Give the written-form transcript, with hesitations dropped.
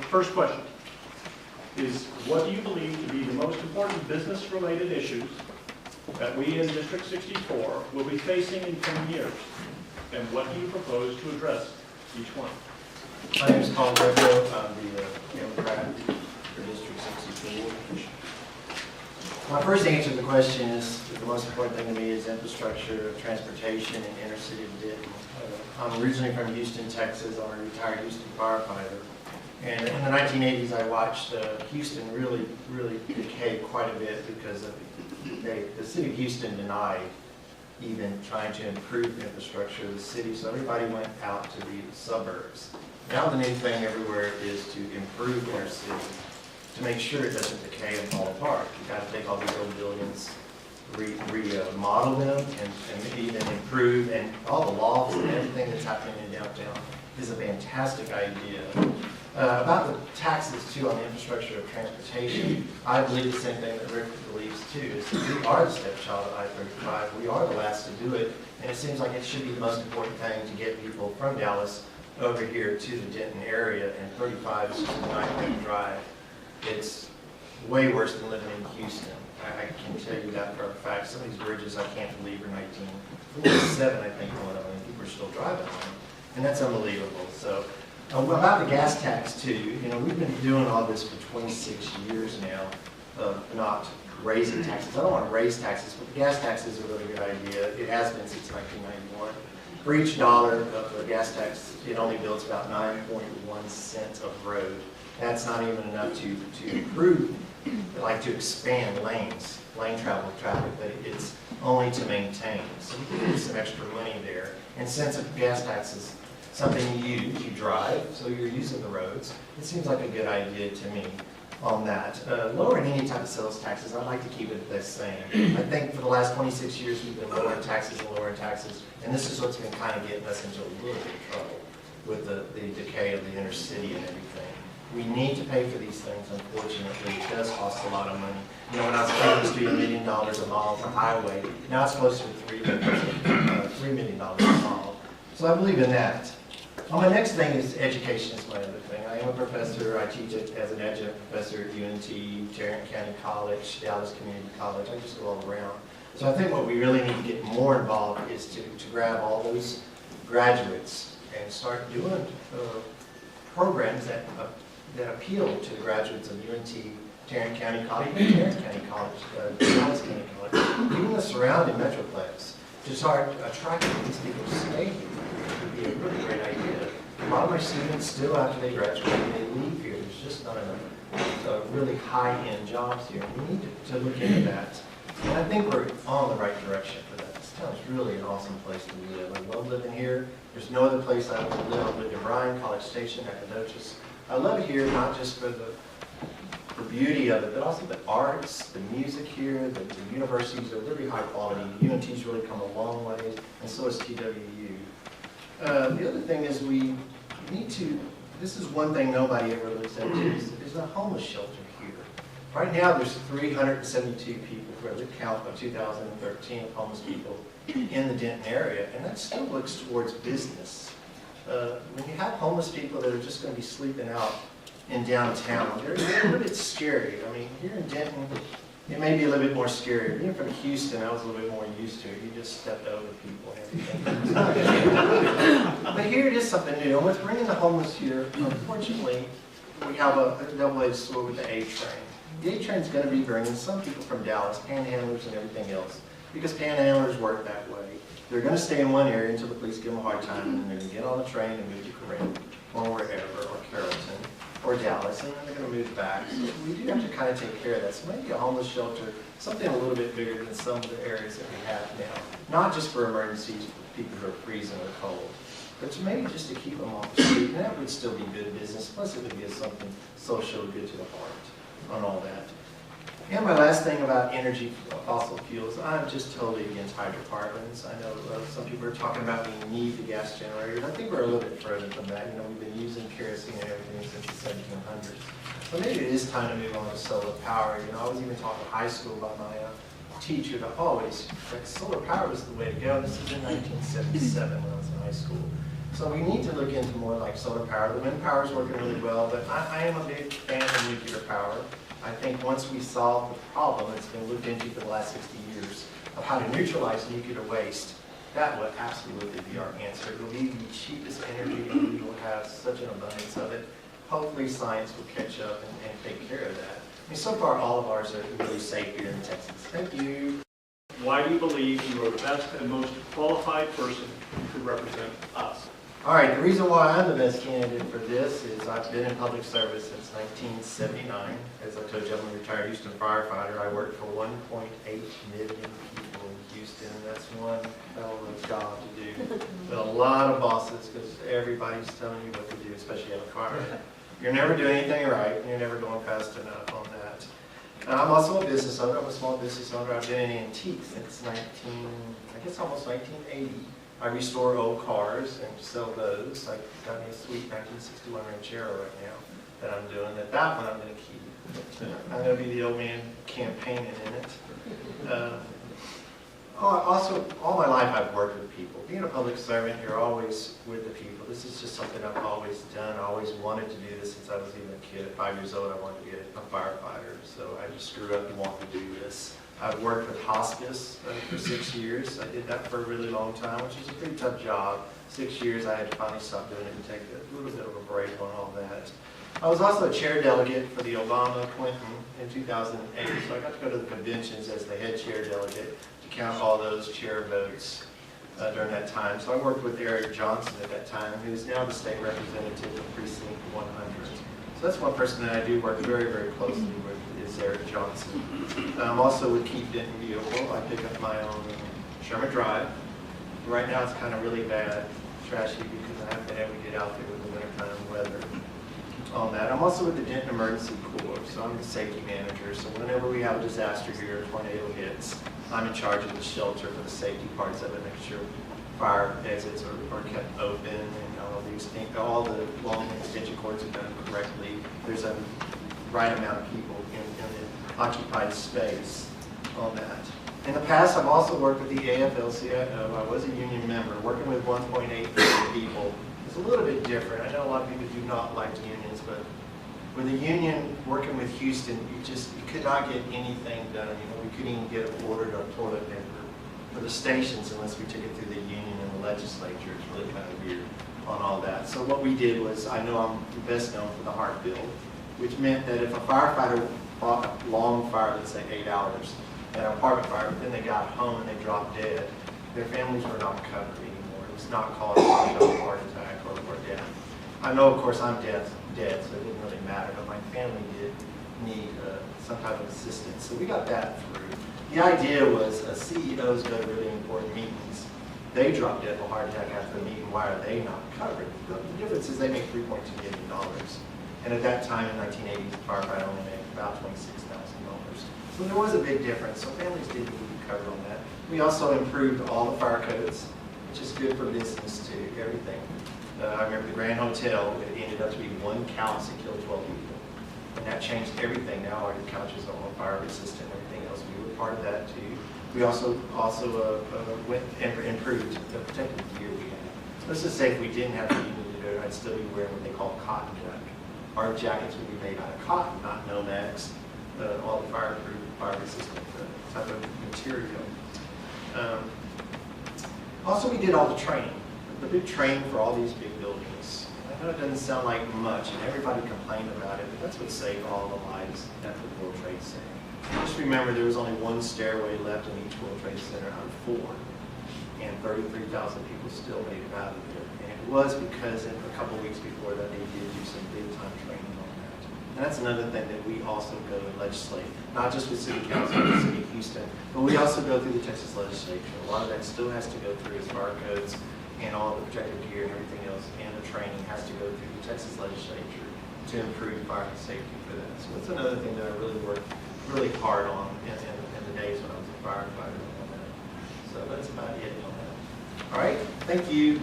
First question is, what do you believe to be the most important business-related issues that we in District 64 will be facing in coming years? And what do you propose to address each one? My name is Greco. I'm the Democrat for District 64. My first answer to the question is the most important thing to me is infrastructure, transportation, and inner city of Denton. I'm originally from Houston, Texas. I'm a retired Houston firefighter. And in the 1980s, I watched Houston really decay quite a bit because of the city of Houston denied even trying to improve the infrastructure of the city, so everybody went out to the suburbs. Now the new thing everywhere is to improve inner city, to make sure it doesn't decay and fall apart. You've got to take all these old buildings, remodel them, and even improve, and all the lofts and everything that's happening in downtown is a fantastic idea. About the taxes, too, on the infrastructure of transportation, I believe the same thing that Rick believes, too, is that we are the stepchild of I-35. We are the last to do it, and it seems like it should be the most important thing to get people from Dallas over here to the Denton area, and 35 is just a 9-minute drive. It's way worse than living in Houston. I can tell you that for a fact. Some of these bridges I can't believe are 1947, I think, one of them, and people are still driving on them, and that's unbelievable. So. About the gas tax too, we've been doing all this for 26 years now of not raising taxes. I don't want to raise taxes, but the gas tax is a really good idea. It has been since 1991. For each dollar of the gas tax, it only builds about 9.1 cents of road. That's not even enough to improve, like to expand lane travel traffic, but it's only to maintain. So we can get some extra money there. And since a gas tax is something you use, you drive, so you're using the roads. It seems like a good idea to me on that. Lowering any type of sales taxes, I'd like to keep it the same. I think for the last 26 years we've been lowering taxes, and this is what's been kind of getting us into a little bit of trouble with the decay of the inner city and everything. We need to pay for these things, unfortunately. It does cost a lot of money. When I was paying the street $1 million a mile for highway, now it's closer to $3 million a mile. So I believe in that. Well, my next thing is education is my other thing. I am a professor. I teach as an adjunct professor at UNT, Tarrant County College, Dallas Community College. I just go all around. So I think what we really need to get more involved is to grab all those graduates and start doing programs that appeal to the graduates of UNT, Tarrant County College, Tarrant County College, Dallas County College, even the surrounding metroplex, to start attracting these people to stay here. Would be a really great idea. A lot of my students still, after they graduate, they leave here. There's just not enough really high-end jobs here. We need to look into that. And I think we're on the right direction for that. This town is really an awesome place to live. I love living here. There's no other place I want to live. I lived in Bryan, College Station, Nacogdoches. I love it here not just for the beauty of it, but also the arts, the music here, the universities are really high quality. UNT's really come a long way, and so is TWU. The other thing is we need to, this is one thing nobody ever looks at, is a homeless shelter here. Right now there's 372 people for the count of 2013 of homeless people in the Denton area, and that still looks towards business. When you have homeless people that are just going to be sleeping out in downtown, they're a little bit scary. I mean, here in Denton, it may be a little bit more scary. Being from Houston, I was a little bit more used to it. You just stepped over people and everything. But here it is something new. And what's bringing the homeless here, unfortunately, we have a double-edged sword with the A train. The A train is going to be bringing some people from Dallas, panhandlers and everything else, because panhandlers work that way. They're going to stay in one area until the police give them a hard time, and then they're going to get on the train and move to Corinth, or wherever, or Carrollton, or Dallas, and then they're going to move back. So we do have to kind of take care of that. So maybe a homeless shelter, something a little bit bigger than some of the areas that we have now. Not just for emergencies, for people who are freezing or cold, but maybe just to keep them off the street. And that would still be good business, plus it would be something social good to the heart on all that. And my last thing about energy, fossil fuels, I'm just totally against hydrocarbons. I know some people are talking about we need the gas generators. I think we're a little bit further from that. We've been using kerosene and everything since the 1700s. So maybe it is time to move on to solar power. I was even taught in high school by my teacher that always solar power was the way to go. This is in 1977 when I was in high school. So we need to look into more like solar power. The wind power is working really well, but I am a big fan of nuclear power. I think once we solve the problem that's been looked into for the last 60 years of how to neutralize nuclear waste, that would absolutely be our answer. It will be the cheapest energy and we will have such an abundance of it. Hopefully science will catch up and take care of that. I mean, so far all of ours are really safe here in Texas. Thank you. Why do you believe you are the best and most qualified person to represent us? All right, the reason why I'm the best candidate for this is I've been in public service since 1979. As I told you, I'm a retired Houston firefighter. I worked for 1.8 million people in Houston. That's one hell of a job to do. But a lot of bosses, because everybody's telling you what to do, especially at a fire. You're never doing anything right, and you're never going fast enough on that. I'm also a business owner. I'm a small business owner. I've been in antiques since almost 1980. I restore old cars and sell those. I got me a sweet 1961 Ranchero right now that I'm doing. That one I'm going to keep. I'm going to be the old man campaigning in it. Also, all my life I've worked with people. Being a public servant, you're always with the people. This is just something I've always done. I always wanted to do this since I was even a kid. At 5 years old, I wanted to be a firefighter. So I just grew up and wanted to do this. I've worked with hospice for 6 years. I did that for a really long time, which is a pretty tough job. 6 years, I had to finally stop doing it and take a little bit of a break on all that. I was also a chair delegate for the Obama-Clinton in 2008, so I got to go to the conventions as the head chair delegate to count all those chair votes during that time. So I worked with Eric Johnson at that time, who is now the state representative of Precinct 100. So that's one person that I do work very, very closely with, is Eric Johnson. I'm also with Keep Denton Vehicle. I pick up my own Sherman Drive. Right now it's kind of really bad, trashy, because I haven't been able to get out there with the wintertime weather on that. I'm also with the Denton Emergency Corps, so I'm the safety manager. So whenever we have a disaster here, a tornado hits, I'm in charge of the shelter for the safety parts of it, making sure fire exits are kept open and all the long extension cords are done correctly. There's a right amount of people in the occupied space on that. In the past, I've also worked with the AFL-CIO. I was a union member. Working with 1.8 million people is a little bit different. I know a lot of people do not like unions, but with a union working with Houston, you could not get anything done. We couldn't even get ordered on toilet paper for the stations unless we took it through the union and the legislature. It's really kind of weird on all that. So what we did was, I know I'm best known for the heart bill, which meant that if a firefighter fought a long fire, let's say 8 hours, an apartment fire, but then they got home and they dropped dead, their families were not covered anymore. It was not caused by a heart attack or death. I know, of course, I'm dead, so it didn't really matter, but my family did need some type of assistance. So we got that through. The idea was CEOs go to really important meetings. They drop dead of a heart attack after the meeting. Why are they not covered? The difference is they make $3.2 million. And at that time in 1980, the firefighter only made about $26,000. So there was a big difference. So families did need to be covered on that. We also improved all the fire codes, which is good for business too, everything. I remember the Grand Hotel, it ended up to be one couch that killed 12 people. And that changed everything. Now our couches are all fire resistant and everything else. We were part of that too. We also went and improved the protective gear we had. Let's just say if we didn't have the union to do it, I'd still be wearing what they call cotton jacket. Our jackets would be made out of cotton, not Nomex, all the fireproof, fire resistant type of material. Also, we did all the training. The big training for all these big buildings. I know it doesn't sound like much, and everybody complained about it, but that's what saved all the lives at the World Trade Center. Just remember, there was only one stairway left in each World Trade Center out of 4, and 33,000 people still made it out of there. And it was because a couple weeks before that, they did do some big-time training on that. And that's another thing that we also go and legislate, not just with City Council and the City of Houston, but we also go through the Texas legislature. A lot of that still has to go through as fire codes and all the protective gear and everything else, and the training has to go through the Texas legislature to improve fire safety for that. So that's another thing that I really worked really hard on in the days when I was a firefighter on that. So that's about it on that. All right, thank you.